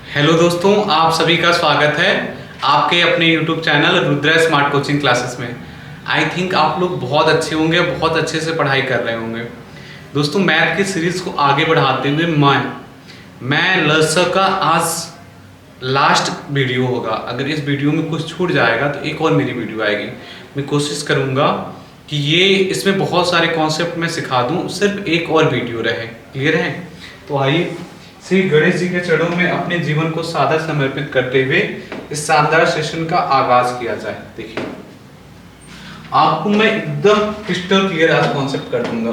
Hello दोस्तों, आप सभी का स्वागत है आपके अपने YouTube channel Rudra smart coaching classes में। आई थिंक आप लोग बहुत अच्छे होंगे, बहुत अच्छे से पढ़ाई कर रहे होंगे। दोस्तों, मैथ की सीरीज को आगे बढ़ाते हुए मैं लर्सर का आज लास्ट वीडियो होगा। अगर इस वीडियो में कुछ छूट जाएगा तो एक और मेरी वीडियो आएगी। मैं कोशिश करूँगा कि ये इसमें बहुत सारे कॉन्सेप्ट मैं सिखा दूँ, सिर्फ एक और वीडियो रहे। क्लियर है? तो आइए श्री गणेश जी के चरणों में अपने जीवन को सादा समर्पित करते हुए इस शानदार सेशन का आगाज किया जाए। देखिए, आपको मैं एकदम क्रिस्टल क्लियर आज कॉन्सेप्ट कर दूंगा।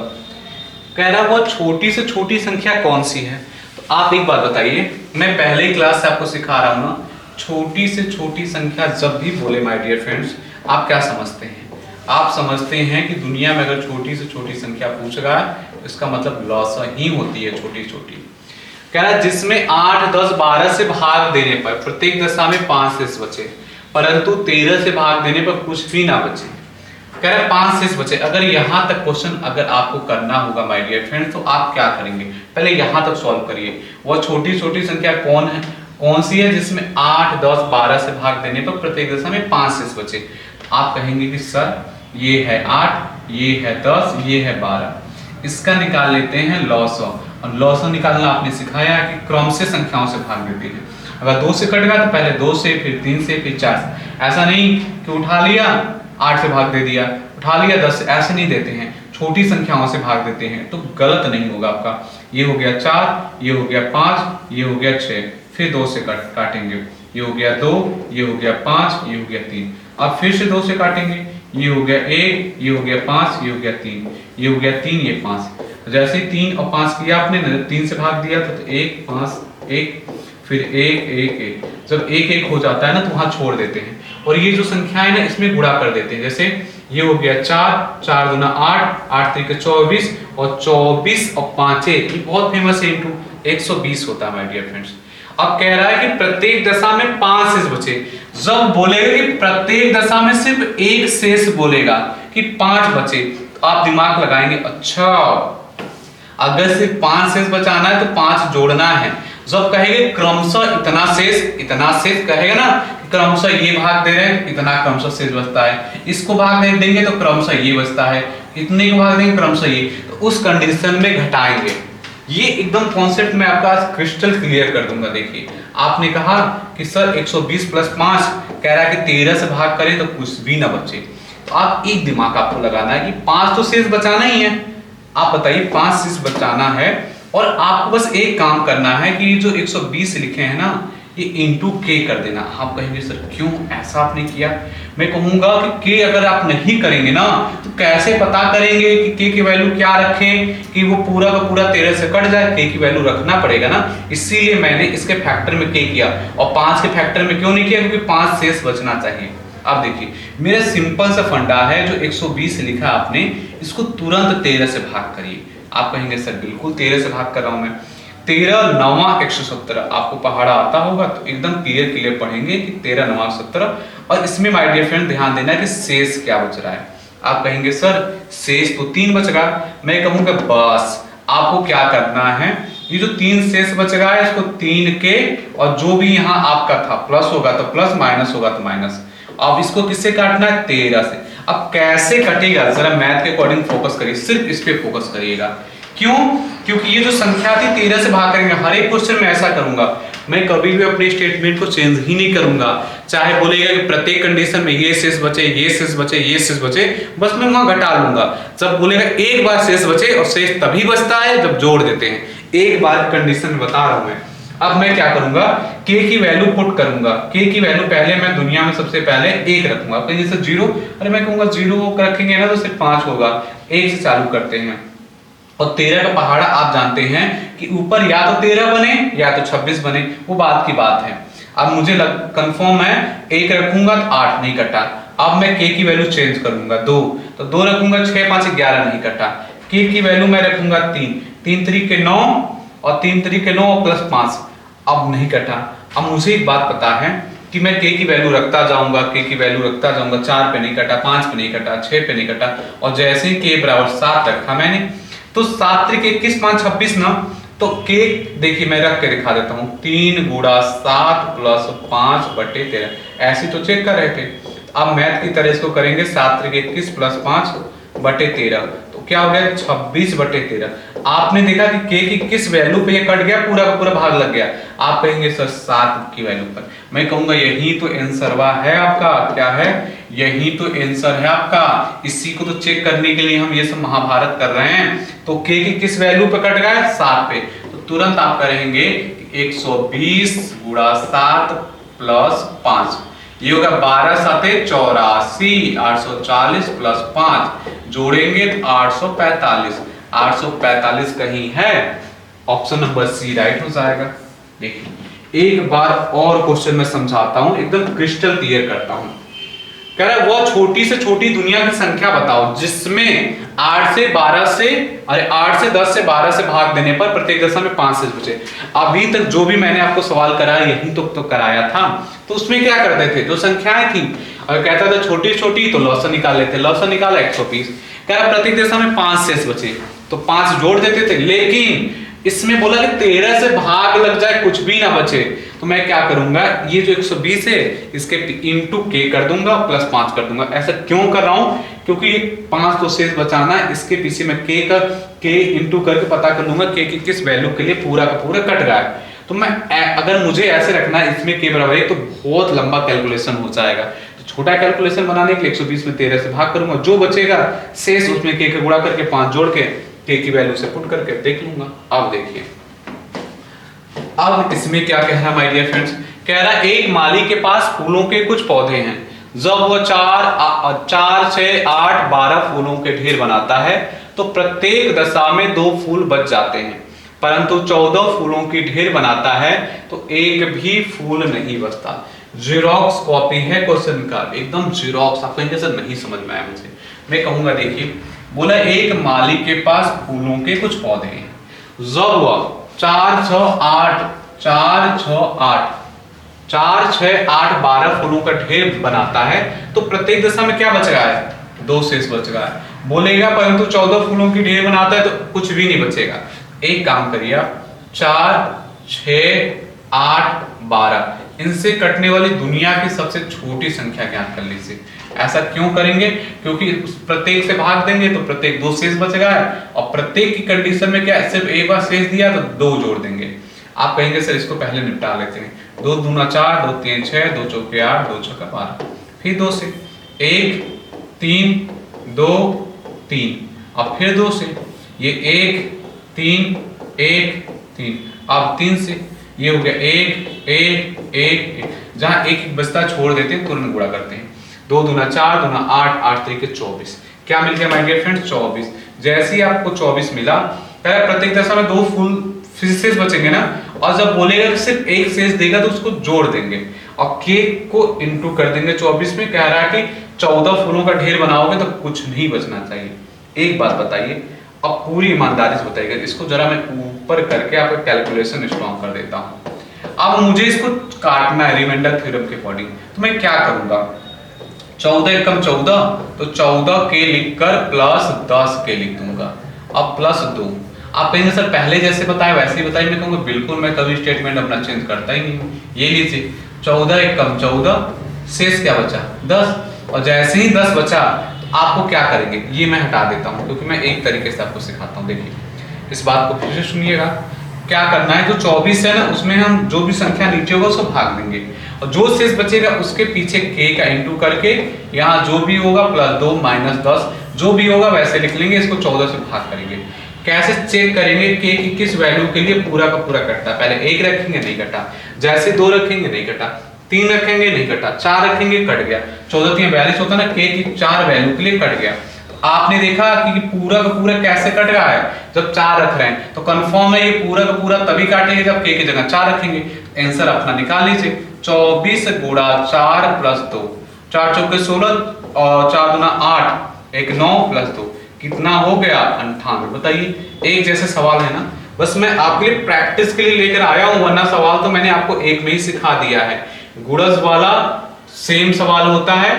कह रहा वो छोटी से छोटी संख्या कौन सी है? तो आप एक बात बताइए, मैं पहले ही क्लास से आपको सिखा रहा हूं ना, छोटी से छोटी संख्या जब भी बोले माय डियर फ्रेंड्स, आप क्या समझते हैं? आप समझते हैं कि दुनिया में अगर छोटी से छोटी संख्या पूछ रहा है, इसका मतलब लॉस ही होती है छोटी छोटी। कह रहा जिसमें 8, 10, 12 से भाग देने पर प्रत्येक दशा में 5 शेष बचे, परंतु 13 से भाग देने पर कुछ भी ना बचे। कह रहा 5 शेष बचे। अगर यहां तक क्वेश्चन अगर आपको करना होगा माय डियर फ्रेंड्स, तो आप क्या करेंगे? पहले यहां तक सॉल्व करिए। वह छोटी छोटी संख्या कौन है, कौन सी है जिसमें 8, 10, 12 से भाग देने पर प्रत्येक दशा में 5 शेष बचे? तो आप कहेंगे कि सर ये है 8, ये है 10, ये है 12। इसका निकाल लेते हैं लॉसो। लॉसो निकालना आपने सिखाया कि क्रम से संख्याओं से भाग देती है। अगर 2 से कट गया तो पहले 2 से, फिर 3 से, फिर 4 से। ऐसा नहीं कि उठा लिया 8 से भाग दे दिया, उठा लिया 10 से, ऐसे नहीं देते हैं। छोटी संख्याओं से भाग देते हैं तो गलत नहीं होगा आपका। ये हो गया 4, ये हो गया 5, ये हो गया 6, फिर 2 से काटेंगे। ये हो गया 2, ये हो गया 5, ये हो गया 3। अब फिर से 2 से काटेंगे। ये हो गया 1, ये हो गया 5, ये हो गया 3, ये हो गया 3, ये 5। जैसे 3 और 5 किया आपने, 3 से भाग दिया तो 1, 5, 1, फिर 1, 1, 1। जब 1, 1 हो जाता है ना तो वहां छोड़ देते हैं और ये जो संख्या है ना इसमें गुणा कर देते हैं। जैसे ये हो गया 4, 4 दूना 8, 8 त्रिक 24 और 24 और 5 ये बहुत फेमस है, इंटू 120 होता है माय डियर फ्रेंड्स। अब कह रहा है कि प्रत्येक दशा में 5 शेष बचे। जब बोलेगा कि प्रत्येक दशा में सिर्फ एक शेष बोलेगा कि 5 बचे, तो आप दिमाग लगाएंगे, अच्छा अगर सिर्फ 5 शेष बचाना है तो 5 जोड़ना है। जब कहेंगे क्रमशः इतना शेष कहेगा ना, क्रमशः ये भाग दे रहे हैं, इतना क्रमशः शेष बचता है। इसको भाग नहीं देंगे तो क्रमशः ये बचता है, इतने को भाग देंगे क्रमशः ये, तो उस कंडीशन में घटाएंगे। ये एकदम कॉन्सेप्ट में आपका क्रिस्टल क्लियर कर दूंगा। देखिए, आपने कहा कि सर 120 प्लस 5 कह रहा है कि 13 से भाग करें तो कुछ भी ना बचे। तो आप एक दिमाग आपको लगाना है कि 5 तो शेष बचाना ही है। आप बताइए 5 शेष बचाना है और आपको बस एक काम करना है कि जो 120 लिखे हैं ना, ये इंटू के कर देना। आप कहेंगे सर क्यों ऐसा आपने किया? मैं कहूंगा कि के अगर आप नहीं करेंगे ना तो कैसे पता करेंगे कि के की वैल्यू क्या रखें कि वो पूरा का पूरा 13 से कट जाए। के की वैल्यू रखना पड़ेगा ना, इसीलिए मैंने इसके फैक्टर में के किया। और 5 के फैक्टर में क्यों नहीं किया? क्योंकि 5 शेष बचना चाहिए। अब देखिए, मेरा सिंपल सा फंडा है, जो 120 लिखा आपने इसको तुरंत 13 से भाग करिए। आप कहेंगे सर बिल्कुल 13 से भाग कर रहा हूं मैं। 13 9 117 आपको पहाड़ा आता होगा तो एकदम क्लियर पढ़ेंगे कि 13 9 117। और इसमें माय डियर फ्रेंड ध्यान देना कि शेष क्या बच रहा है। आप कहेंगे सर शेष तो 3 बच रहा। मैं कहूंगा बस आपको क्या करना है, ये जो 3 शेष बच रहा है इसको 3 के और जो भी यहाँ आपका था प्लस होगा तो प्लस, माइनस होगा तो माइनस। अब इसको किससे काटना है? 13 से। अब कैसे कटेगा जरा मैथ के अकॉर्डिंग फोकस करिए, सिर्फ इस पे फोकस करिएगा। क्यों? क्योंकि ये जो संख्या थी 13 से भाग करेंगे। हर एक क्वेश्चन में ऐसा करूंगा, मैं कभी भी अपने स्टेटमेंट को चेंज ही नहीं करूंगा। चाहे बोलेगा कि प्रत्येक कंडीशन में ये शेष बचे, ये शेष बचे, ये शेष बचे, बस मैं वहां घटा लूंगा। जब बोलेगा एक बार शेष बचे, और शेष तभी बचता है जब जोड़ देते हैं। एक बार कंडीशन बता रहा हूं मैं। अब मैं क्या करूंगा, के की वैल्यू पुट करूंगा। के की वैल्यू पहले मैं दुनिया में सबसे पहले 1 रखूंगा। कहीं जैसे 0, अरे मैं कहूंगा 0 रखेंगे ना तो सिर्फ 5 होगा। 1 से चालू करते हैं। और 13 का पहाड़ा आप जानते हैं कि ऊपर या तो 13 बने या तो 26 बने, वो बात की बात है। अब मुझे कंफर्म है 1 रखूंगा तो 8 नहीं कटा। अब मैं के की वैल्यू चेंज करूंगा 2, तो 2 रखूंगा 6 5 11 नहीं कटा। के की वैल्यू मैं रखूंगा 3, 3 तरीके 9 और 3 तरीके 9 प्लस 5, अब नहीं कटा। अब मुझे एक बात पता है कि मैं के की वैल्यू रखता जाऊंगा, के की वैल्यू रखता जाऊंगा। 4 पे नहीं कटा, 5 पे नहीं कटा, 6 पे नहीं कटा, और जैसे ही के बराबर 7 रखा मैंने तो 7 त्रिक 21 5 26 ना, तो के देखिए मैं रख के दिखा देता हूँ, 3 गुणा 7 प्लस 5 बटे 13, ऐसी तो चेक कर रहे थे। अब मैथ की तरह इसको करेंगे, 7 त्रिक 21 प्लस 5 बटे 13, तो क्या हो गया 26 बटे 13। आपने देखा कि के की किस वैल्यू पे ये कट गया, पूरा का पूरा भाग लग गया। आप कहेंगे सर 7 की वैल्यू पर, मैं कहूंगा यही तो आंसरवा है आपका। क्या है? यही तो आंसर है आपका। इसी को तो चेक करने के लिए हम ये सब महाभारत कर रहे हैं। तो के की किस वैल्यू पे कट गया? 7 पे। तो तुरंत आप करेंगे 120 गुणा 7 प्लस 5, ये होगा 12 7 84, 840 प्लस 5 जोड़ेंगे तो 845। 845 कहीं है? ऑप्शन नंबर सी राइट हो जाएगा। देखिए एक बार और क्वेश्चन में समझाता हूं, एकदम क्रिस्टल क्लियर करता हूं। कह रहा है वो छोटी से छोटी दुनिया की संख्या बताओ जिसमें 8 से 10 से 12 से भाग देने पर प्रत्येक दशा में 5 शेष बचे। अभी तक जो भी मैंने आपको सवाल कराया यही तो कराया था। तो उसमें क्या करते थे, जो संख्याएं थी और कहता था छोटी छोटी तो लॉस निकाल लेते, लॉस निकाला 120। कह रहा प्रत्येक दशा में 5 शेष बचे तो 5 जोड़ देते थे, लेकिन इसमें बोला कि 13 से भाग लग जाए कुछ भी ना बचे। तो मैं क्या करूंगा, ये जो 120 है इसके इंटू के कर दूंगा प्लस 5 कर दूंगा। ऐसा क्यों कर रहा हूं? क्योंकि ये 5 तो शेष बचाना है, इसके पीछे मैं के इंटू करके पता कर लूंगा के की किस वैल्यू के लिए पूरा का पूरा कट रहा है। तो मैं अगर मुझे ऐसे रखना है इसमें के बराबर है तो बहुत लंबा कैलकुलेशन हो जाएगा। तो छोटा कैलकुलेशन बनाने के लिए 120 में 13 से भाग करूंगा, जो बचेगा शेष उसमें के गुणा करके 5 जोड़ के के की वैल्यू से पुट करके देख लूंगा। अब देखिए अब इसमें क्या कह रहा है माय डियर फ्रेंड्स, कह रहा है एक माली के पास फूलों के कुछ पौधे हैं। जब वो 4 6 8 12 फूलों के ढेर बनाता है तो प्रत्येक दशा में 2 फूल बच जाते हैं, परंतु 14 फूलों की ढेर बनाता है तो एक भी फूल नहीं बचता। जीरोक्स कॉपी है क्वेश्चन का, एकदम जीरोक्स। आप कहेंगे सर नहीं समझ में आया मुझे, मैं कहूंगा देखिए बोला एक माली के पास फूलों के कुछ पौधे हैं, जब वह 4 6 8 12 फूलों का ढेर बनाता है तो प्रत्येक दशा में क्या बच रहा है? 2 शेष बच रहा है। बोलेगा परंतु 14 फूलों की ढेर बनाता है तो कुछ भी नहीं बचेगा। एक काम करिए, 4 6 8 12 इनसे कटने वाली दुनिया की सबसे छोटी संख्या ज्ञात कर लीजिए। ऐसा क्यों करेंगे? क्योंकि प्रत्येक से भाग देंगे तो प्रत्येक 2 शेष बचेगा और प्रत्येक की कंडीशन में क्या सिर्फ एक बार शेष दिया तो 2 जोड़ देंगे। आप कहेंगे सर इसको पहले निपटा लेते हैं, 2 दूना 4 2 3 6 2 चौके 8 2 छक्का 12, फिर 2 से 1 3 2 3 अब फिर 2 से ये 1 3 1 3 अब 3 से ये हो गया 1 1 1 1, जहां एक बचता छोड़ देते हैं तुरंत गुणा करते हैं। 2 दूना 4 दूना 8 8 तरीके 24, क्या मिल गया माय डियर फ्रेंड्स? 24। जैसे ही आपको 24 मिला, प्रत्येक दशा में 2 फूल फिर शेष बचेंगे ना, और जब बोलेगा कि सिर्फ एक शेष देगा तो उसको जोड़ देंगे और के को इंटू कर देंगे 24 में। कह रहा है कि 14 फूलों का ढेर बनाओगे तो कुछ नहीं बचना चाहिए। एक बात बताइए, अब पूरी ईमानदारी से बताइएगा, इसको जरा मैं ऊपर करके आपका कैलकुलेशन स्ट्रॉन्ग कर देता हूं। अब मुझे इसको काटना है रिमाइंडर थ्योरम के अकॉर्डिंग, तो मैं क्या करूंगा, 14 एकम 14 तो 14 के लिखकर प्लस 10 के लिख दूंगा। अब प्लस 2, आप कहेंगे सर पहले जैसे बताया वैसे ही बताइए। मैं कहूंगा बिल्कुल, मैं कभी स्टेटमेंट अपना चेंज करता ही नहीं। ये लीजिए 14 एकम 14, शेष क्या बचा 10, और जैसे ही 10 बचा तो आपको क्या करेंगे, ये मैं हटा देता हूं क्योंकि मैं एक तरीके से आपको सिखाता हूं। देखिए इस बात को फिर से सुनिएगा, क्या करना है, जो 24 है ना उसमें हम जो भी संख्या नीचे होगा उसको भाग देंगे और जो शेष बचेगा उसके पीछे के का इंटू करके यहाँ जो भी होगा प्लस 2 माइनस 10 जो भी होगा वैसे लिख लेंगे, इसको 14 से भाग करेंगे। कैसे चेक करेंगे के की किस वैल्यू के लिए पूरा का पूरा कटता है? पहले 1 रखेंगे नहीं कटा, जैसे 2 रखेंगे नहीं कटा, 3 रखेंगे नहीं कटा, 4 रखेंगे कट गया, 14 3 42 होता ना, के की 4 वैल्यू के लिए कट गया। आपने देखा कि पूरा का पूरा कैसे कट रहा है, जब 4 रख रहे हैं तो कंफर्म है ये पूरा का पूरा तभी काटेंगे जब के की जगह 4 रखेंगे। आंसर अपना निकाल लीजिए, 24 गुणा 4 प्लस 2, 4 चौके 16 और 4 दूना 8 एक 9 प्लस 2 कितना हो गया 98। बताइए, एक जैसे सवाल है ना, बस मैं आपके लिए प्रैक्टिस के लिए लेकर आया हूं, वरना सवाल तो मैंने आपको एक में ही सिखा दिया है। गुणज वाला सेम सवाल होता है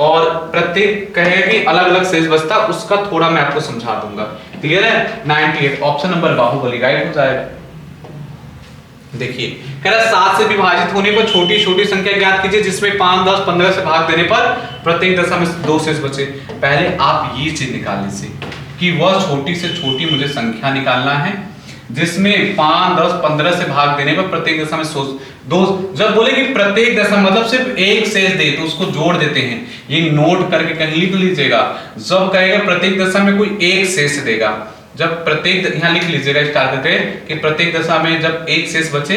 और प्रत्येक कहे कि अलग अलग शेष बचता, उसका थोड़ा मैं आपको समझा दूंगा। क्लियर है? 98 ऑप्शन नंबर बाहुबली राइट हो जाएगा। देखिए कह रहा 7 से विभाजित होने पर छोटी छोटी संख्या ज्ञात कीजिए जिसमें 5, 10, 15 से भाग देने पर प्रत्येक दशा में 2 शेष बचे। पहले आप ये चीज निकाल लीजिए कि वह छोटी से छोटी मुझे संख्या निकालना है जिसमें 5, 10, 15 से भाग देने पर प्रत्येक दशा में 2। जब बोले कि प्रत्येक दशा मतलब सिर्फ एक शेष दे तो उसको जोड़ देते हैं। ये नोट करके कहीं लिख लीजिएगा। जब कहेगा प्रत्येक दशा में कोई एक शेष देगा, जब प्रत्येक यहाँ लिख लीजिएगा स्टार करके कि प्रत्येक दशा में जब एक शेष बचे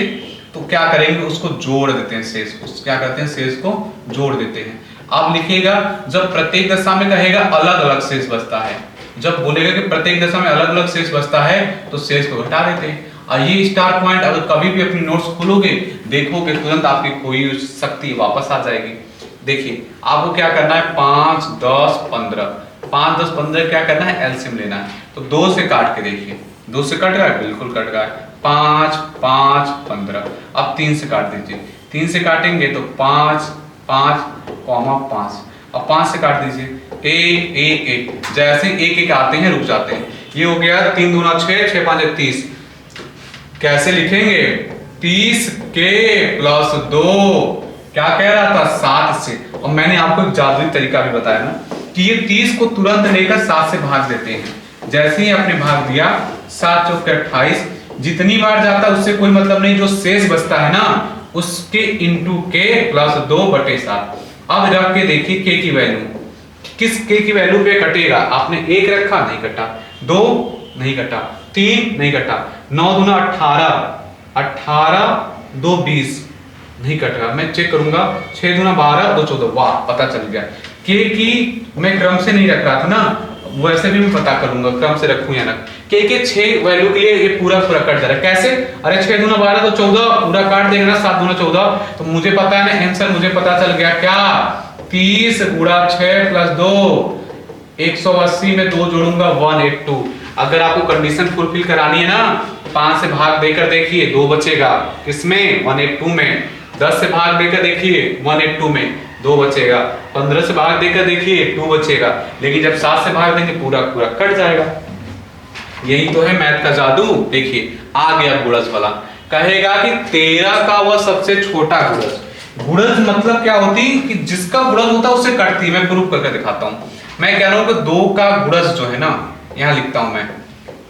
तो क्या करेंगे, उसको जोड़ देते हैं शेष को। क्या करते हैं, शेष को जोड़ देते हैं। अब लिखिएगा जब प्रत्येक दशा में कहेगा अलग अलग शेष बचता है, जब बोलेगा कि प्रत्येक दशा में अलग अलग शेष बचता है तो शेष को घटा देते हैं। और ये स्टार पॉइंट अगर कभी भी अपनी नोट्स खोलोगे देखोगे तुरंत आपकी खोई हुई शक्ति वापस आ जाएगी। देखिए आपको क्या करना है, 5, 10, 15, 5, 10, 15 क्या करना है, एलसीएम लेना है। तो 2 से काट के देखिए, 2 से कट रहा है, बिल्कुल कट रहा है। 5, 5, 15। अब 3 से काट दीजिए, 3 से काटेंगे तो 5, 5, 5। अब 5 से काट दीजिए, 1, 1, 1। जैसे 1, 1 आते हैं रुक जाते हैं। ये हो गया 3 दूना 6, 6 5 30। कैसे लिखेंगे, 30 के प्लस 2 क्या कह रहा था, 7 से। और मैंने आपको एक जादुई तरीका भी बताया ना कि ये 30 को तुरंत लेकर 7 से भाग देते हैं। जैसे ही आपने भाग दिया 7 चौके 28, जितनी बार जाता है उससे कोई मतलब नहीं, जो शेष बचता है ना उसके इंटू के प्लस 2/7। अब रख के देखिए के की वैल्यू, किस के की वैल्यू पे कटेगा। आपने 1 रखा, नहीं कटा। 2 नहीं कटा, 3 नहीं कटा। 9 दूना 18, 18, 2 20 नहीं कट रहा। मैं चेक करूंगा, 6 दूना 12, 2 14। वाह, पता चल गया। के की मैं क्रम से नहीं रख रहा था ना, वैसे भी मैं पता करूंगा क्रम से रखूं या ना। के 6 वैल्यू के लिए ये पूरा पूरा कट जा रहा है। कैसे, अरे 6 दूना 12 तो 14 पूरा काट देगा ना, 7 दूना 14। तो मुझे पता है ना आंसर, मुझे पता चल गया क्या, 30 गुणा 6 प्लस 2, 180 में 2 जोड़ूंगा 182। अगर आपको कंडीशन फुलफिल करानी है ना 5 से भाग देकर देखिए 2 बचेगा, किसमें, 182 में। 10 से भाग देकर देखिए 182 में 2 बचेगा। 15 से भाग देकर देखिए 2 बचेगा। लेकिन जब 7 से भाग देंगे पूरा पूरा कट जाएगा। यही तो है मैथ का जादू। देखिए आ गया गुणज वाला, कहेगा कि 13 का वह सबसे छोटा गुणज। गुणज मतलब क्या होती कि जिसका गुणज होता है उससे कटती है। मैं प्रूफ करके दिखाता हूं। मैं कह रहा हूं कि 2 का गुणज जो है ना, यहां लिखता हूं मैं,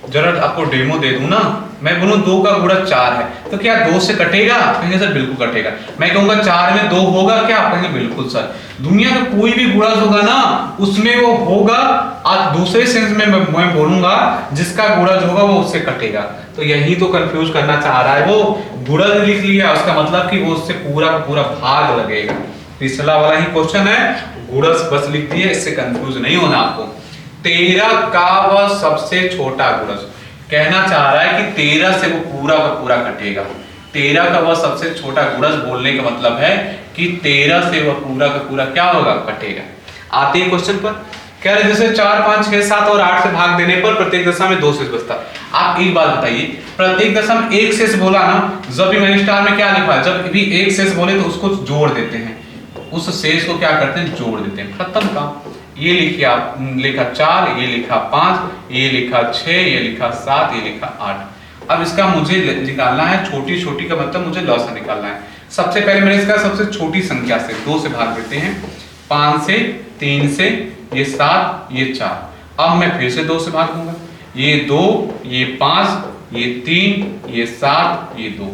जरा आपको डेमो दे दूं ना। मैं बोलूं 2 का गुणज 4 है तो क्या 2 से कटेगा, कहेंगे सर बिल्कुल कटेगा। मैं कहूंगा 4 में 2 होगा क्या, कहेंगे बिल्कुल सर। दुनिया का कोई भी गुणज होगा ना उसमें वो होगा, और दूसरे सेंस में मैं बोलूंगा जिसका गुणज होगा वो उससे कटेगा। तो यही तो कंफ्यूज करना चाह रहा है वो। गुणज लिख लिया उसका मतलब कि वो उससे पूरा का पूरा भाग लगेगा। पिछला वाला ही क्वेश्चन है, गुणज बस लिख दिए, इससे कंफ्यूज नहीं होना आपको। 13 का वह सबसे छोटा गुणज कहना चाह रहा है कि 13 से वो पूरा का पूरा कटेगा। 13 का वह सबसे छोटा गुणज बोलने का मतलब है कि 13 से वह पूरा का पूरा क्या होगा, कटेगा। आते हैं क्वेश्चन पर। कह रहे जैसे 4, 5, 6, 7 और 8 से भाग देने पर प्रत्येक दशा में 2 शेष बचता। आप एक बात बताइए, प्रत्येक दशा में एक शेष बोला ना, जब भी मैंने स्टार में क्या लिखा, जब भी एक शेष बोले तो उसको जोड़ देते हैं, उस शेष को क्या करते हैं, जोड़ देते हैं। खत्म काम। ये लिखिए आप, लिखा 4, ये लिखा 5, ये लिखा 6, ये लिखा 7, ये लिखा 8। अब इसका मुझे निकालना है, छोटी छोटी का मतलब मुझे लॉसा निकालना है। सबसे पहले मैंने इसका सबसे छोटी संख्या से 2 से भाग देते हैं, 5 से, 3 से, ये 7, ये 4। अब मैं फिर से 2 से भाग दूंगा, ये 2, ये 5, ये 3, ये 7, ये 2।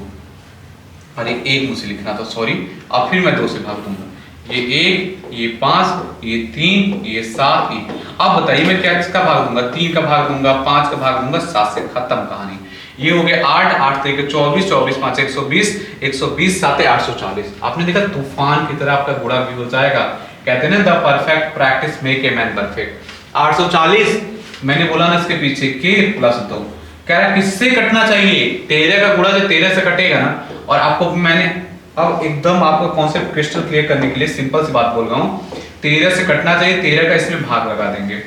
अरे 1 मुझे लिखना था, सॉरी। अब फिर मैं 2 से भाग दूंगा, ये 1, ये 5, ये 3, ये 7, ये। अब बताइए मैं क्या किसका भाग दूंगा, 3 का भाग दूंगा, 5 का भाग दूंगा, 7 से खत्म कहानी। ये हो गया 8, 8 3 24, 24 5 120, 120 7 840। आपने देखा तूफान की तरह आपका गुणा भी हो जाएगा। कहते हैं ना the perfect practice make a man perfect. 840 मैंने बोला ना इसके पीछे के प्लस 2। कह रहा किससे कटना चाहिए, 13 का गुणा जो 13 से कटेगा ना। और आपको मैंने अब एकदम आपको कॉन्सेप्ट क्रिस्टल क्लियर करने के लिए सिंपल सी बात बोल रहा हूँ, 13 से कटना चाहिए, 13 का इसमें भाग लगा देंगे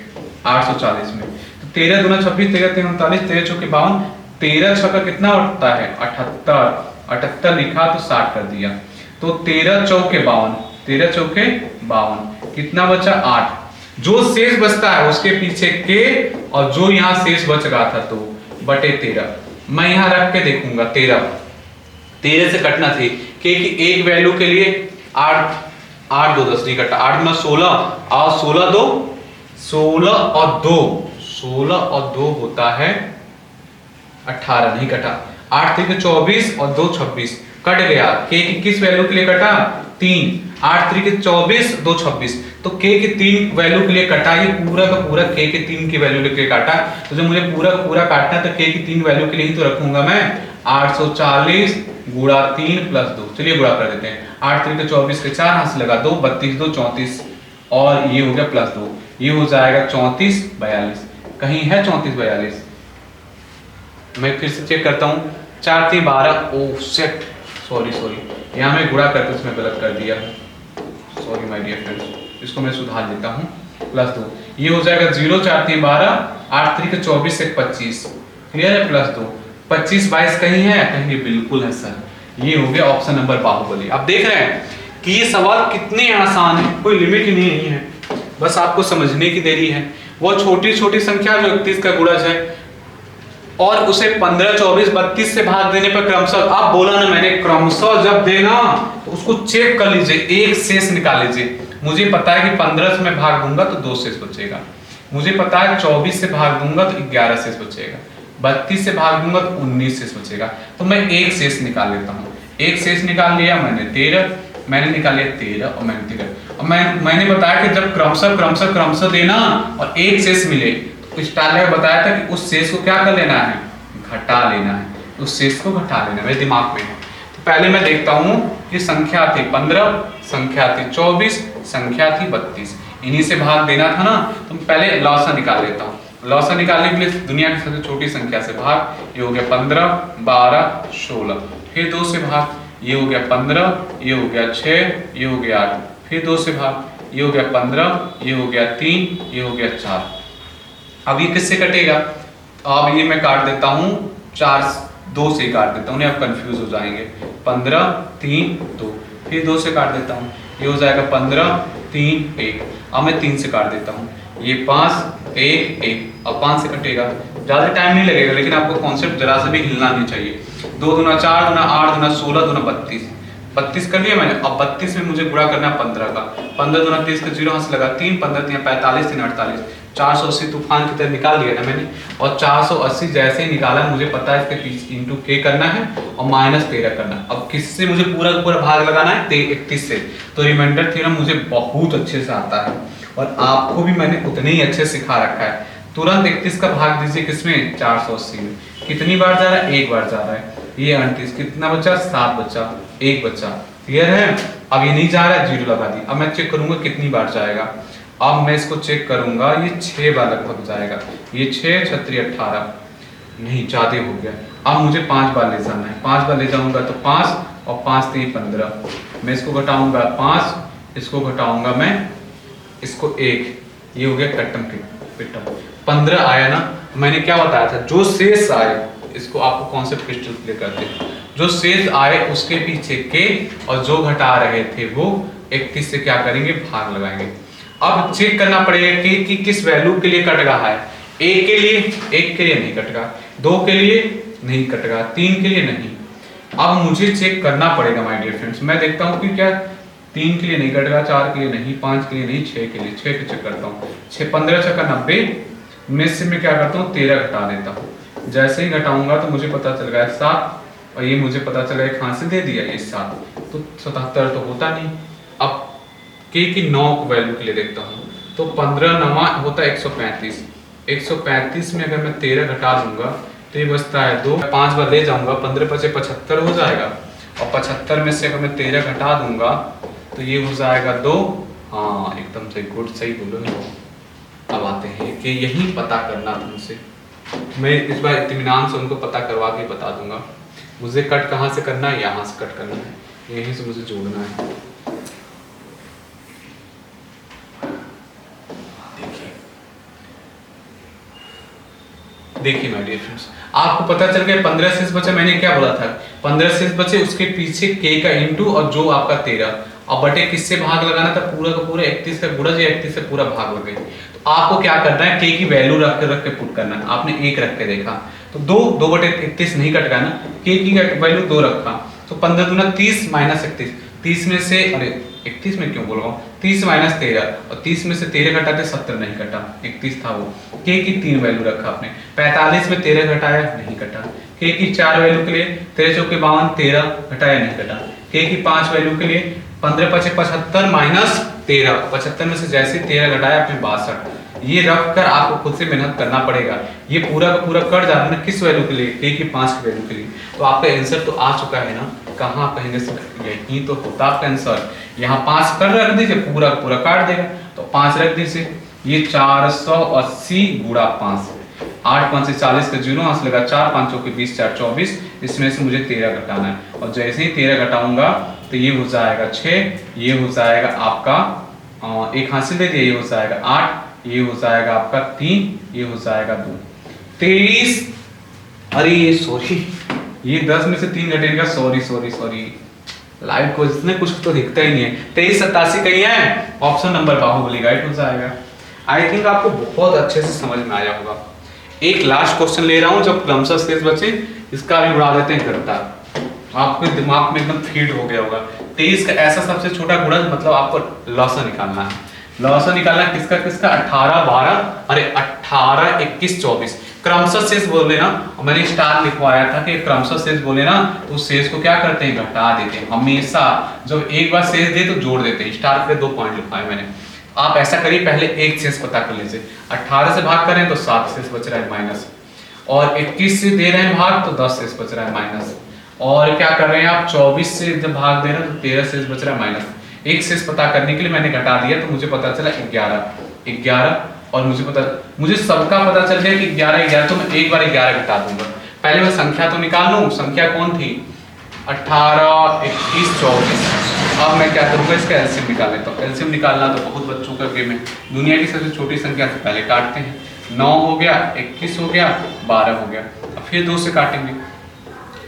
840 में। तो 13 दूना 26, 13 3 39, 13 चौके 52, 13 छक्का कितना होता है 78, 78 लिखा तो 60 कर दिया। तो 13 चौके 52, 13 चौके 52, कितना बचा 8। जो शेष बचता है उसके पीछे के, और जो यहाँ शेष बच रहा था तो बटे 13। मैं यहाँ रख के देखूंगा 13 13 से कटना थी। के की एक वैल्यू के लिए 8 8 2 10 नहीं कटा, 8 गुना 16 और 16 2 16 और 2 होता है 18, नहीं कटा। 8 3 24 और 2 26 कट गया। के की किस वैल्यू के लिए कटा? 3। 8 3 24 2 26, तो के के 3 वैल्यू के लिए कटा। ये पूरा का पूरा के के 3 की वैल्यू के लिए काटा। तो जब मुझे पूरा का पूरा काटना है तो के की 3 वैल्यू के लिए ही तो रखूंगा मैं। 840 गुणा 3 प्लस 2, चलिए गुणा कर देते हैं। 8 3 24 के 4 हाथ से लगा 2, 32 2 34 और ये हो गया प्लस 2, ये हो जाएगा 34 42। कहीं है 34 42? मैं फिर से चेक करता हूँ। 4 3 12, ओह शिट, सॉरी यहाँ मैं गुणा करके उसमें गलत कर दिया, सॉरी माय डियर फ्रेंड्स, इसको मैं सुधार लेता हूँ। प्लस 2, ये हो जाएगा 0 4 3 12, 8 3 24 1 25, क्लियर है? प्लस 2 25 22 कहीं है? कहीं बिल्कुल है सर, ये हो गया ऑप्शन नंबर बाहुबली। अब देख रहे हैं कि ये सवाल कितने आसान है, कोई लिमिट ही नहीं है, बस आपको समझने की देरी है। वो छोटी छोटी संख्या जो 31 का गुणज है और उसे 15 24 32 से भाग देने पर क्रमशः, आप बोला ना मैंने, क्रमशः जब देना तो उसको चेक कर लीजिए, एक शेष निकाल लीजिए। मुझे पता है कि 15 से मैं भाग दूंगा तो 2 शेष बचेगा, मुझे पता है 24 से भाग दूंगा तो 11 शेष बचेगा, 32 से भाग दूंगा तो 19 शेष बचेगा। तो मैं एक शेष निकाल लेता हूँ। एक शेष निकाल लिया मैंने 13, मैंने निकाल लिया 13 और मैंने 13। और मैंने बताया कि जब क्रमशः देना और एक शेष मिले, स्टार ने बताया था कि उस शेष को क्या कर लेना है? घटा लेना है, उस शेष को घटा लेना है, मेरे दिमाग में है। तो पहले मैं देखता हूँ कि संख्या थी 15, संख्या थी 24, संख्या थी 32, इन्हीं से भाग देना था ना, तो पहले लौसा निकाल लेता हूँ। लौसा निकालने के लिए दुनिया की सबसे छोटी संख्या से भाग, ये हो गया 15 12 16, फिर 2 से भाग, ये हो गया 15, ये हो गया 6, ये हो गया 8, फिर 2 से भाग, ये हो गया 15, ये हो गया 3, ये हो गया 4। अब ये किससे कटेगा? अब ये मैं काट देता हूँ 4 2 से काट देता हूँ, नहीं आप कंफ्यूज हो जाएंगे। 15 3 2, फिर 2 से काट देता हूँ, ये हो जाएगा 15 3 1। अब मैं 3 से काट देता हूँ, ये 5 1 1, अब 5 से कटेगा, ज़्यादा टाइम नहीं लगेगा, लेकिन आपको कॉन्सेप्ट जरा सा भी हिलना नहीं चाहिए। 2 दूना 4 दूना 8 दूना 16 दूना 32, 32 कर लिया मैंने। अब 32 में मुझे गुणा करना है 15 का, 15 दूना 30 का 0 हाथ से लगा 3, 15 3 45 3 48, 480 तूफान की तरह निकाल लिया ना मैंने। और 480 जैसे ही निकाला, मुझे पता है इसके पीछे इंटू के करना है और माइनस 13 करना है। अब किससे मुझे पूरा पूरा भाग लगाना है? 31 से। तो रिमाइंडर थ्योरम मुझे बहुत अच्छे से आता है और आपको भी मैंने उतने ही अच्छे सिखा रखा है। तुरंत 31 का भाग दीजिए किसमें? 480 में। कितनी बार जा रहा है? एक बार जा रहा है। ये 38, कितना बचा? 7 बचा, 1 बचा, क्लियर है? अब ये नहीं जा रहा है, 0 लगा दी। अब मैं चेक करूंगा कितनी बार जाएगा। अब मैं इसको चेक करूंगा, ये 6 बार लगभग जाएगा। ये 6 छत्री 18, नहीं ज्यादा हो गया। अब मुझे 5 बार ले जाना है, 5 बार ले जाऊंगा तो 5 और 5 3 15, मैं इसको घटाऊंगा 5, इसको घटाऊंगा मैं इसको 1, ये हो गया कट्टम पिट्टम। 15 आया ना। मैंने क्या बताया था? जो शेष आए, इसको आपको कॉन्सेप्ट क्रिस्टल क्लियर करते हैं, जो शेष आए उसके पीछे के और जो घटा रहे थे वो 31 से क्या करेंगे? भाग लगाएंगे। अब चेक करना पड़ेगा कि किस वैल्यू के लिए कट रहा है। 1 के लिए, 1 के लिए नहीं कट रहा, 2 के लिए नहीं कट रहा, 3 के लिए नहीं। अब मुझे चेक करना पड़ेगा माय डियर फ्रेंड्स। मैं देखता हूँ कि क्या 3 के लिए नहीं कट रहा, 4 के लिए नहीं, 5 के लिए नहीं, 6 के लिए। 6 पे चेक करता हूँ, 6 15 6 90 में से मैं क्या करता हूँ? 13 घटा देता हूँ। जैसे ही घटाऊंगा तो मुझे पता चल गया 7, और ये मुझे पता चला कहाँ से दे दिया, ये 7, तो 77 तो होता नहीं। अब के की 9 वैल्यू के लिए देखता हूँ, तो 15 9 होता है 135। 135 में अगर मैं 13 घटा दूंगा तो ये बचता है 2, 5 बार ले जाऊंगा, 15 5 75 हो जाएगा। और 75 में से अगर मैं 13 घटा दूंगा तो ये हो जाएगा 2। हाँ एकदम सही, गुड, सही बोलो ना। अब आते हैं कि यही पता करना तुमसे, मैं इस बार इत्मीनान से उनको पता करवा के बता दूंगा। मुझे कट कहाँ से करना है? यहाँ से कट करना है, यहीं से मुझे जोड़ना है। देखिए माय डियर फ्रेंड्स, आपको पता चल गया 15 शेष बचे। मैंने क्या बोला था? 15 शेष बचे, उसके पीछे के का इंटू और जो आपका 13, अब बटे किससे भाग लगाना था? पूरा का पूरा 31 का गुणज, 31 से पूरा भाग लगे। तो आपको क्या करना है? के की वैल्यू रख के पुट करना है। आपने 1 रख के देखा तो 2 2/31 नहीं कट गया ना, के की वैल्यू 2 रखा तो 15 दूना 30 माइनस 31, 30 में से, अरे 31 में क्यों बोल रहा हूँ, 30 माइनस 13, और 30 में से 13 घटाते 70 नहीं कटा, 31 था वो। के की 3 वैल्यू रखा आपने, 45 में 13 घटाया नहीं कटा। के की 4 वैल्यू के लिए 13 चौके 52, 13 घटाया नहीं कटा। के की 5 वैल्यू के लिए 15 पचे 75 माइनस 13, 75 में से जैसे 13 घटाया आपने 62। ये रख कर आपको खुद से मेहनत करना पड़ेगा। ये पूरा का पूरा कट जा रहा है ना, किस वैल्यू के लिए, के की 5 की वैल्यू के लिए। तो आपका आंसर तो आ चुका है ना, कहाँ आप कहेंगे यही तो होता आपका आंसर। यहाँ 5 कर रख दीजिए, पूरा पूरा काट देगा, तो 5 रख दीजिए। ये 480 गुणा 5, 8 5 से 40 का 0 हाथ लगा, 4 5 चौके 20, 4 24, इसमें से मुझे 13 घटाना है। और जैसे ही 13 घटाऊंगा तो ये हो जाएगा 6, ये हो जाएगा आपका एक हासिल दे दिया, ये हो जाएगा 8, ये हो जाएगा आपका 3, ये हो जाएगा 2, 23। अरे ये सॉरी, ये 10 में से 3 घटेगा, सॉरी लाइट को इसने कुछ तो दिखता ही नहीं है। 23 87 कहीं है, ऑप्शन नंबर बाहुबली गाइड हो जाएगा। आई थिंक आपको बहुत अच्छे से समझ में आया होगा। एक लास्ट क्वेश्चन ले रहा हूं, जब क्रमशः शेष बचे इसका भी उड़ा देते हैं करता, आपके दिमाग में एकदम फीड हो गया होगा। 23 का ऐसा सबसे छोटा गुणज, मतलब आपको लॉसा निकालना है। लॉसा निकालना किसका किसका, 18 12, अरे 18 21 24 क्रमशः शेष बोले ना, मैंने स्टार लिखवाया था कि क्रमशः शेष बोले ना तो शेष को क्या करते हैं, घटा देते हैं। हमेशा जब एक बार शेष दे तो जोड़ देते हैं। स्टार के 2 पॉइंट लिखवाए मैंने। आप ऐसा करिए, पहले एक शेष पता कर लीजिए। 18 से भाग करें तो 7 शेष बच रहा है माइनस, और 21 से दे रहे हैं भाग तो 10 शेष बच रहा है माइनस, और क्या कर रहे हैं आप 24 से जब भाग दे रहे हैं तो 13 शेष बच रहा है माइनस। एक शेष पता करने के लिए मैंने घटा दिया तो मुझे पता चला 11, और मुझे सबका पता चल गया कि 11 तो मैं एक बार 11 घटा दूंगा। पहले मैं संख्या तो निकाल लूं, संख्या कौन थी, 18 21 24। अब मैं क्या करूंगा, इसका एलसीएम निकाल लेता हूं। एलसीएम निकालना तो बहुत बच्चों का गेम है। दुनिया की सबसे छोटी संख्या तो पहले काटते हैं, 9 हो गया, 21 हो गया, 12 हो गया। अब फिर 2 से काटेंगे,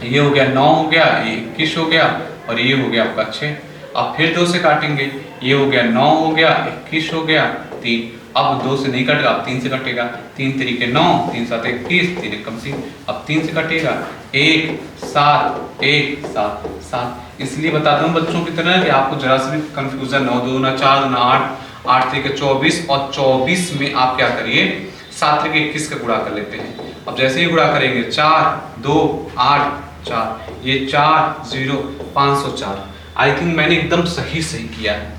ये हो गया 9 हो गया, ये 21 हो गया, और ये हो गया आपका 6। अब फिर 2 से काटेंगे, ये हो गया 9 हो गया, 21 हो गया, 3। अब 2 से नहीं कटेगा, अब 3 से कटेगा। 3 तरीके 9, 3 7 21, 3 एकम 3। अब 3 से कटेगा, 1 7 1 7 7। इसलिए बताता हूँ बच्चों की तरह कि आपको जरा सा भी कंफ्यूजन 9 2 ना 4 2 8, 8 3 24, और 24 में आप क्या करिए, 7 3 21 का गुणा कर लेते हैं। अब जैसे ही गुणा करेंगे, 4 2 8 4, ये 4 0 504। आई थिंक मैंने एकदम सही किया है,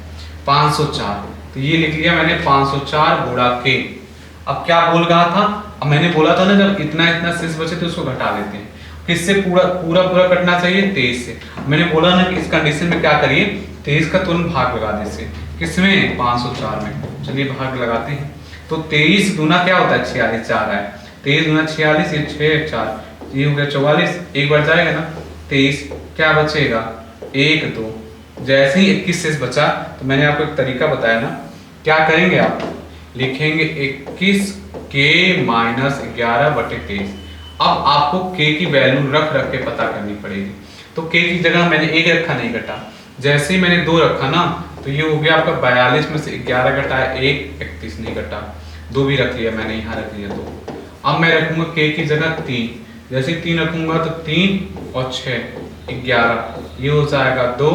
504। तो ये लिख लिया मैंने 504 गुणा के। अब क्या बोल रहा था, अब मैंने बोला था ना जब इतना इतना शेष बचे तो उसको घटा लेते हैं। किससे पूरा पूरा पूरा कटना चाहिए, 23 से। मैंने बोला ना कि इस कंडीशन में क्या करिए, 23 का तुरंत भाग लगा दीजिए। किसमें, 504 में। चलिए भाग लगाते हैं। तो 23 गुना क्या होता है, 46 4 है। 23 गुना 46, ये 6 4, ये हो गया 44। एक बार जाएगा ना 23, क्या बचेगा 1 2। जैसे ही 21 शेष बचा तो मैंने आपको एक तरीका बताया ना, क्या करेंगे आप लिखेंगे 21 के माइनस 11/23। अब आपको के की वैल्यू रख रख के पता करनी पड़ेगी। तो के की जगह मैंने 1 रखा, नहीं घटा। जैसे ही मैंने 2 रखा ना तो ये हो गया आपका 42 में से 11 घटाया 1 31 नहीं घटा, 2 भी रख लिया मैंने, यहाँ रख लिया 2। अब मैं रखूंगा के की जगह 3। जैसे 3 रखूंगा तो 3 और 6 11, ये हो जाएगा 2,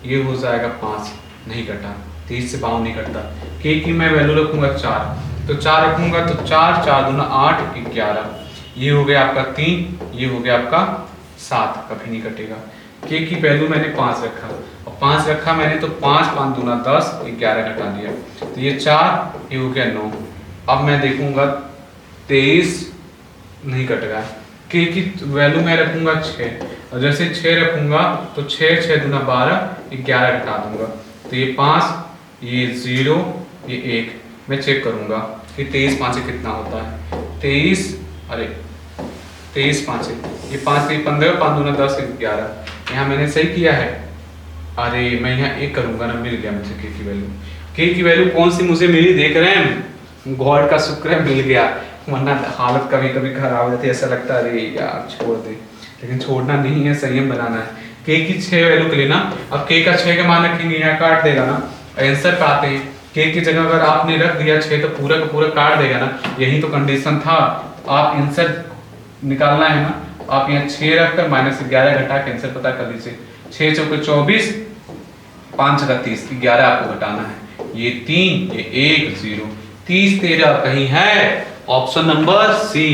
ये हो जाएगा 5 नहीं घटा, 30 से 52 नहीं घटता। के की मैं वैल्यू रखूंगा 4, तो 4 रखूंगा तो 4 4 दूना 8 11, ये हो गया आपका 3, ये हो गया आपका 7, कभी नहीं कटेगा। के की वैल्यू मैंने 5 रखा, और 5 रखा मैंने तो 5 5 दूना 10 11 घटा दिया, तो ये 4, ये हो गया 9। अब मैं देखूंगा 23 नहीं कट रहा। के की वैल्यू मैं रखूंगा 6, और जैसे 6 रखूंगा तो 6 6 दूना 12 11 घटा दूंगा, तो ये 5, ये 0, ये 1। मैं चेक करूंगा कि 23 5 से कितना होता है। 23, अरे 23 5 ये 5 3 15, 5 दूना 10 11। यहाँ मैंने सही किया है। अरे मैं यहाँ 1 करूंगा ना, मिल गया मुझे के की वैल्यू। के की वैल्यू कौन सी मुझे मिली, देख रहे हैं, गॉड का शुक्र है मिल गया, वरना हालत कभी कभी खराब हो जाती है। ऐसा लगता है अरे यार छोड़ दे, लेकिन छोड़ना नहीं है, संयम बनाना है। के की 6 वैल्यू के लिए ना, अब के का 6 का मान रखेंगे, यहाँ काट देगा ना, आंसर पे आते हैं। के की जगह अगर आपने रख दिया 6 तो पूरा का पूरा काट देगा ना, यही तो कंडीशन था। आप आंसर निकालना है ना, आप यहाँ 6 रखकर -11 घटा के आंसर पता कर लीजिए। 6 चौके 24, 5 का 30, 11 आपको घटाना है। ये 3, ये 1, 0, 30 13 कहीं है ऑप्शन नंबर सी।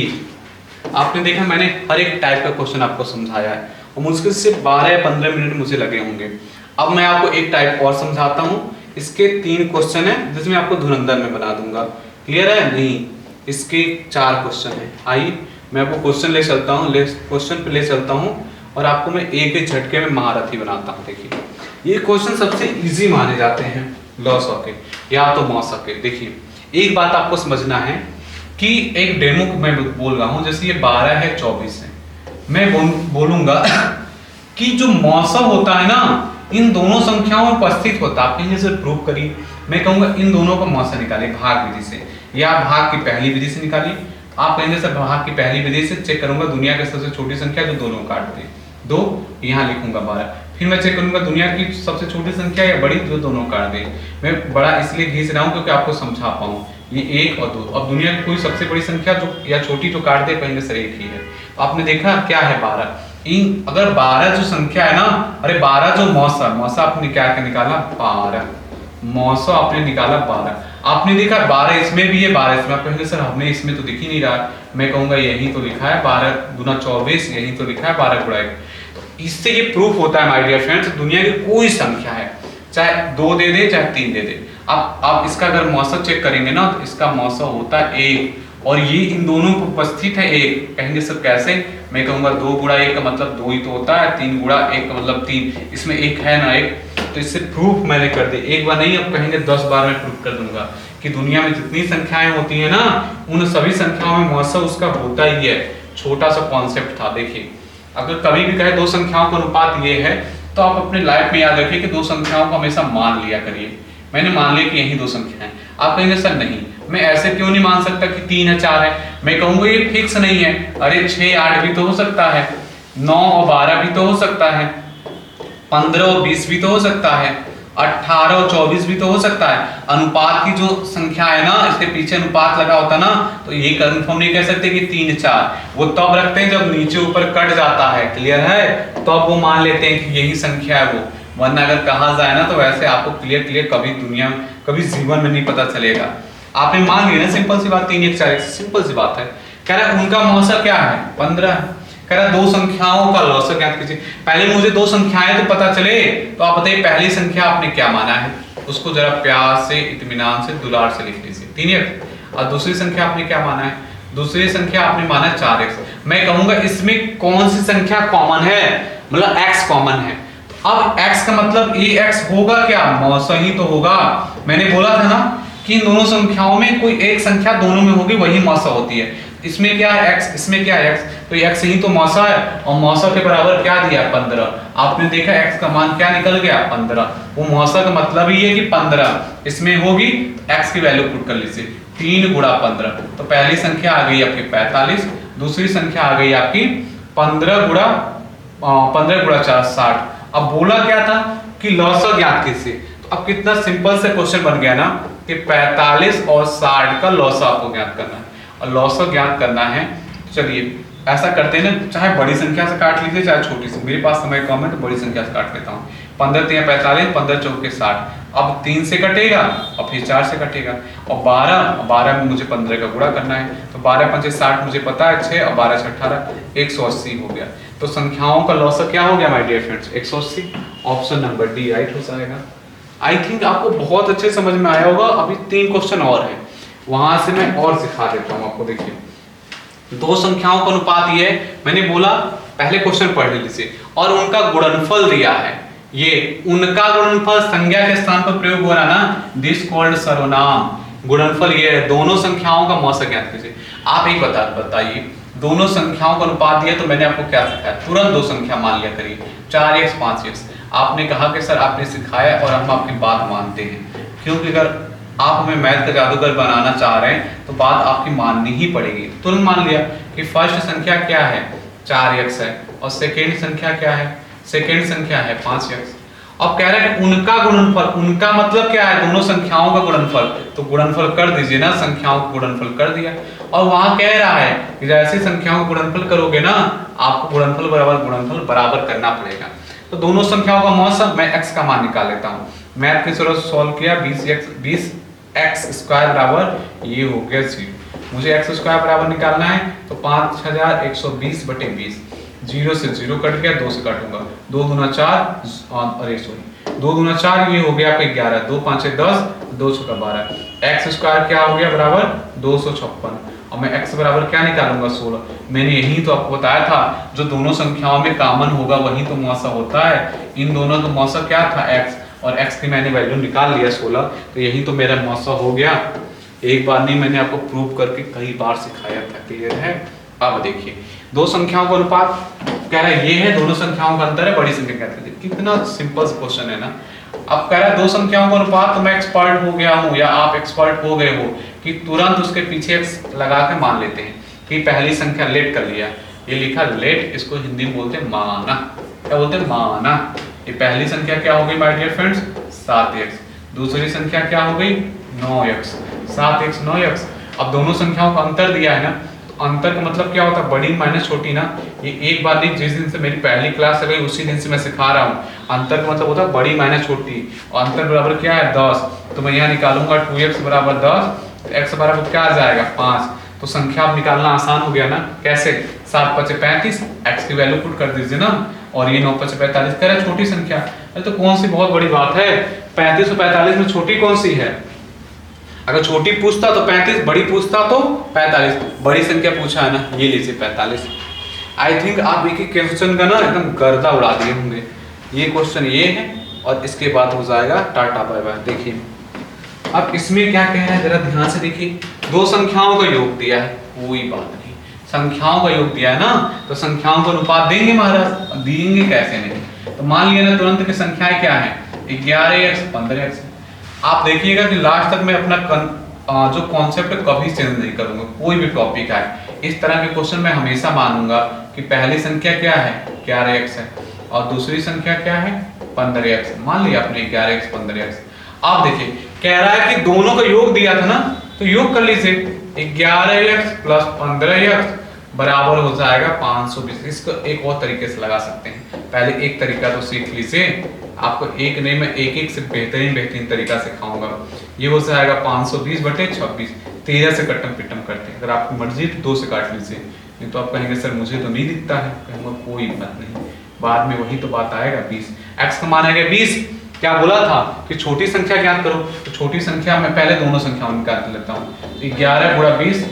आपने देखा मैंने हर एक टाइप का क्वेश्चन आपको समझाया है और मुश्किल से 12 या 15 मिनट मुझे लगे होंगे। अब मैं आपको एक टाइप और समझाता हूँ। इसके 3 क्वेश्चन है जिसमें आपको धुरंधर में बना दूंगा। क्लियर है? नहीं, इसके 4 क्वेश्चन है। आइए मैं आपको क्वेश्चन ले चलता हूँ, क्वेश्चन पे ले चलता हूँ और आपको मैं एक ही झटके में महारथी बनाता हूँ। देखिए ये क्वेश्चन सबसे इजी माने जाते हैं लॉस के या तो मौसा के। देखिए एक बात आपको समझना है कि एक डेमो मैं बोल रहा हूँ, जैसे ये 12 है 24 है, मैं बोलूंगा कि जो मौसम होता है ना इन दोनों संख्याओं में उपस्थित होता है। आप कहीं से प्रूव करिए। मैं कहूंगा इन दोनों का मौसम निकालिए भाग विधि से, या भाग की पहली विधि से निकालिए। आप कहेंगे सर भाग की पहली विधि से चेक करूंगा दुनिया की सबसे छोटी संख्या जो दोनों काट दे 2, यहाँ लिखूंगा 12। फिर मैं चेक करूंगा दुनिया की सबसे छोटी संख्या या बड़ी जो दोनों काट दे। मैं बड़ा इसलिए घिस रहा हूँ क्योंकि आपको समझा पाऊँ। ये 1 और 2, अब दुनिया की कोई सबसे बड़ी संख्या जो या छोटी जो काट दे कहेंगे सर 1 ही है। तो आपने देखा क्या है 12। इन अगर 12 जो संख्या है ना, अरे 12 जो मौसा आपने क्या निकाला 12, मौसा आपने निकाला 12। आपने देखा 12 इसमें भी है 12 इसमें। आप कहेंगे सर हमें इसमें तो दिख ही नहीं रहा। मैं कहूंगा यही तो लिखा है 12 गुना 24, यही तो लिखा है 12 गुणा 1। तो इससे ये प्रूफ होता है माय डियर फ्रेंड्स, दुनिया की कोई संख्या है चाहे 2 दे दे चाहे 3 दे दे, आप इसका अगर मौसम चेक करेंगे ना तो इसका मौसम होता है 1 और ये इन दोनों पर उपस्थित है 1। कहेंगे सर कैसे? मैं कहूंगा 2 गुणा 1 का मतलब 2 ही तो होता है, 3 गुणा 1 का मतलब 3, इसमें 1 है ना 1। तो इससे प्रूफ मैंने कर दी। एक बार नहीं, अब कहेंगे 10 बार मैं प्रूफ कर दूंगा कि दुनिया में जितनी संख्याएं होती है ना उन सभी संख्याओं में मौसम उसका होता ही है। छोटा सा कॉन्सेप्ट था। देखिए अगर कभी भी कहे 2 संख्याओं का अनुपात ये है तो आप अपने लाइफ में याद रखिए कि 2 संख्याओं को हमेशा मान लिया करिए। मैंने मान लिया कि यही 2 संख्या है। आप कहेंगे सर नहीं, मैं ऐसे क्यों नहीं मान सकता कि 3 है 4 है। मैं कहूंगा ये फिक्स नहीं है। अरे 6 8 भी तो हो सकता है, 9 और 12 भी तो हो सकता है, 15 और 20 भी तो हो सकता है, 18 और 24 भी तो हो सकता है। अनुपात की जो संख्या है ना इसके पीछे अनुपात लगा होता ना तो ये कंफर्म नहीं कह सकते कि 3 4। वो तब रखते हैं जब नीचे ऊपर कट जाता है। क्लियर है? तो अब वो मान लेते हैं कि यही संख्या है वो, वरना अगर कहा जाए ना तो वैसे आपको क्लियर कभी दुनिया कभी जीवन में नहीं पता चलेगा। आपने मान लिया ना सिंपल सी बात 3 1 4 1, सिंपल सी बात है। कह रहा है उनका मौसा क्या है 15। कह रहा 2 संख्याओं का लौसक ज्ञात कीजिए। पहले मुझे 2 संख्याएं तो पता चले, तो आप बताइए पहली संख्या आपने क्या माना है, उसको जरा प्यार से इत्मीनान से दुलार से लिख लीजिए 3 1। और दूसरी संख्या आपने क्या माना है? दूसरी संख्या आपने माना 4 x। मैं कहूंगा इसमें कौन सी संख्या कॉमन है, मतलब x कॉमन है। अब x का मतलब ये x होगा क्या, मौसा ही तो होगा। मैंने बोला था ना कि इन दोनों संख्याओं में कोई एक संख्या दोनों में होगी वही मौसा होती है। इसमें क्या है x, इसमें क्या है x, तो x ही तो मौसा है और मौसा के बराबर क्या दिया 15। आपने देखा x का मान क्या निकल गया 15। वो मौसा का मतलब ही है कि 15 इसमें होगी, x की वैल्यू पुट कर लीजिए 3 गुणा 15। तो पहली संख्या आ गई आपकी 45, दूसरी संख्या आ गई आपकी 15 गुणा 4 60। अब बोला क्या था कि लौसक ज्ञात कीजिए। तो अब कितना सिंपल से क्वेश्चन बन गया ना कि 45 और 60 का लौसक आपको ज्ञात करना है और लौसक ज्ञात करना है। चलिए ऐसा करते हैं ना, चाहे बड़ी संख्या से काट लीजिए चाहे छोटी से। मेरे पास समय कम है तो बड़ी संख्या से काट लेता हूँ। 15 3 45, 15 चौके 60। अब 3 से कटेगा और फिर 4 से कटेगा और 12 में मुझे 15 का गुणा करना है। तो 12 5 60 मुझे पता है 6 और 12 6 18 180 हो गया। तो संख्याओं का लौसक क्या हो गया my dear friends 180। Option number D right हो जाएगा। आई थिंक आपको बहुत अच्छे समझ में आया होगा। अभी 3 क्वेश्चन और हैं, वहां से मैं और सिखा देता हूँ आपको। देखिए 2 संख्याओं का अनुपात ये है, मैंने बोला पहले क्वेश्चन पढ़ लीजिए, और उनका गुणनफल दिया है। ये उनका गुणनफल संज्ञा के स्थान पर प्रयोग हो रहा ना, दिस कॉल्ड सर्वनाम। गुणनफल ये है, दोनों संख्याओं का मौसा ज्ञात कीजिए। आप एक बताइए, दोनों संख्याओं का अनुपात दिया तो मैंने आपको क्या सिखाया, तुरंत 2 संख्या मान लिया करिए 4x 5x। आपने कहा कि सर आपने सिखाया और हम आपकी बात मानते हैं, क्योंकि अगर आप हमें मैथ का जादूगर बनाना चाह रहे हैं तो बात आपकी माननी ही पड़ेगी। तुरंत मान लिया कि फर्स्ट संख्या क्या है 4x है और सेकेंड संख्या क्या है, सेकेंड संख्या है 5x। अब कह रहे हैं उनका गुणनफल, उनका मतलब क्या है दोनों संख्याओं का गुणनफल, तो गुणनफल कर दीजिए ना, संख्याओं का गुणनफल कर दिया। और वहां कह रहा है कि जैसी संख्याओं को गुणनफल करोगे ना, आपको गुणनफल बराबर करना पड़ेगा। तो दोनों संख्याओं का मौसम, मैं x का मान निकाल लेता हूँ। मैथ की जरूरत सॉल्व किया, 20x स्क्वायर बराबर ये हो गया 0। मुझे x स्क्वायर बराबर निकालना है तो 5120 बटे 20, 0 से 0 कट गया, 2 से काटूंगा, 2 दूना 4, अरे सॉरी 2 दूना 4, ये हो गया आपका 11, 2 5 10, 2 6 12। x स्क्वायर क्या हो गया बराबर 256, और मैं x बराबर क्या निकालूंगा 16। मैंने यही तो आपको बताया था, जो दोनों संख्याओं में कॉमन होगा वही तो मौसा होता है। इन दोनों का मौसा क्या था x, और x की मैंने वैल्यू निकाल लिया 16, तो यही तो मेरा मौसा हो गया। एक बार नहीं, मैंने आपको प्रूव करके कई बार सिखाया था। क्लियर है? अब देखिए, दो संख्याओं का अनुपात कह रहा है, ये है दोनों संख्याओं का अंतर है, बड़ी संख्या कहते हैं। कितना सिंपल क्वेश्चन है ना। अब कह रहा है दो संख्याओं का अनुपात, तो मैं एक्सपर्ट हो गया हूं या आप एक्सपर्ट हो गए हो कि तुरंत उसके पीछे लगा के मान लेते हैं कि पहली संख्या लेट कर लिया, ये लिखा लेट, इसको हिंदी में बोलते हैं माना। क्या बोलते हैं? माना। ये पहली संख्या क्या हो गई माय डियर फ्रेंड्स? 7x। दूसरी संख्या क्या हो गई? 9x। 7x 9x। अब दोनों संख्याओं का अंतर दिया है ना, तो अंतर का मतलब क्या होता है? बड़ी माइनस छोटी ना। ये एक बार नहीं, जिस दिन से मेरी पहली क्लास है उसी दिन से मैं सिखा रहा हूँ। अंतर का मतलब होता है बड़ी माइनस छोटी, और अंतर बराबर क्या है? 10। तो मैं यहाँ निकालूंगा 2x बराबर 10, तो x बराबर क्या आ जाएगा? 5। तो संख्या अब निकालना आसान हो गया ना। कैसे? 7 5 35, x की वैल्यू पुट कर दीजिए ना, और ये 9 5 45 कह रहा है छोटी संख्या। अरे तो कौन सी बहुत बड़ी बात है? 35 और 45 में छोटी कौन सी है? अगर छोटी पूछता तो 35, बड़ी पूछता तो 45। बड़ी संख्या पूछा है ना, ये लीजिए 45। आई थिंक आप एक क्वेश्चन का ना एकदम गर्दा उड़ा दिए होंगे। ये क्वेश्चन ये है, और इसके बाद हो जाएगा टाटा बाय बाय। देखिए अब इसमें क्या कह रहा है, जरा ध्यान से देखिए। दो संख्याओं का योग दिया है, कोई बात नहीं, संख्याओं का योग दिया है ना, तो संख्याओं का अनुपात देंगे महाराज। देंगे कैसे नहीं? तो मान लिया ना तुरंत की संख्याएं क्या है? 11x 15x। आप देखिएगा कि लास्ट तक मैं अपना जो कॉन्सेप्ट है कभी चेंज नहीं करूंगा। कोई भी टॉपिक आए, इस तरह के क्वेश्चन मैं हमेशा मानूंगा कि पहली संख्या क्या है? 11x है, और दूसरी संख्या क्या है? 15x। मान लिया आपने 11x 15x। आप देखिए कह रहा है कि दोनों का योग दिया था ना, तो योग कर लीजिए। 11x प्लस 15x बराबर हो जाएगा 520। इसको एक और तरीके से लगा सकते हैं। पहले एक तरीका तो सीख लीजिए, आपको एक नहीं, मैं एक एक से बेहतरीन तरीका सिखाऊंगा। ये हो जाएगा 520 बटे 26। 13 से कट्टम पिट्टम करते हैं। अगर आपकी मर्जी तो 2 से काट लीजिए, नहीं तो आप कहेंगे सर मुझे तो नहीं दिखता है। कहूँगा कोई बात नहीं, बाद में वही तो बात आएगा। 20 x का मान आएगा 20। क्या बोला था कि छोटी संख्या ज्ञात करो, तो छोटी संख्या मैं पहले दोनों संख्याओं निकाल लेता हूँ। 11 गुणा 20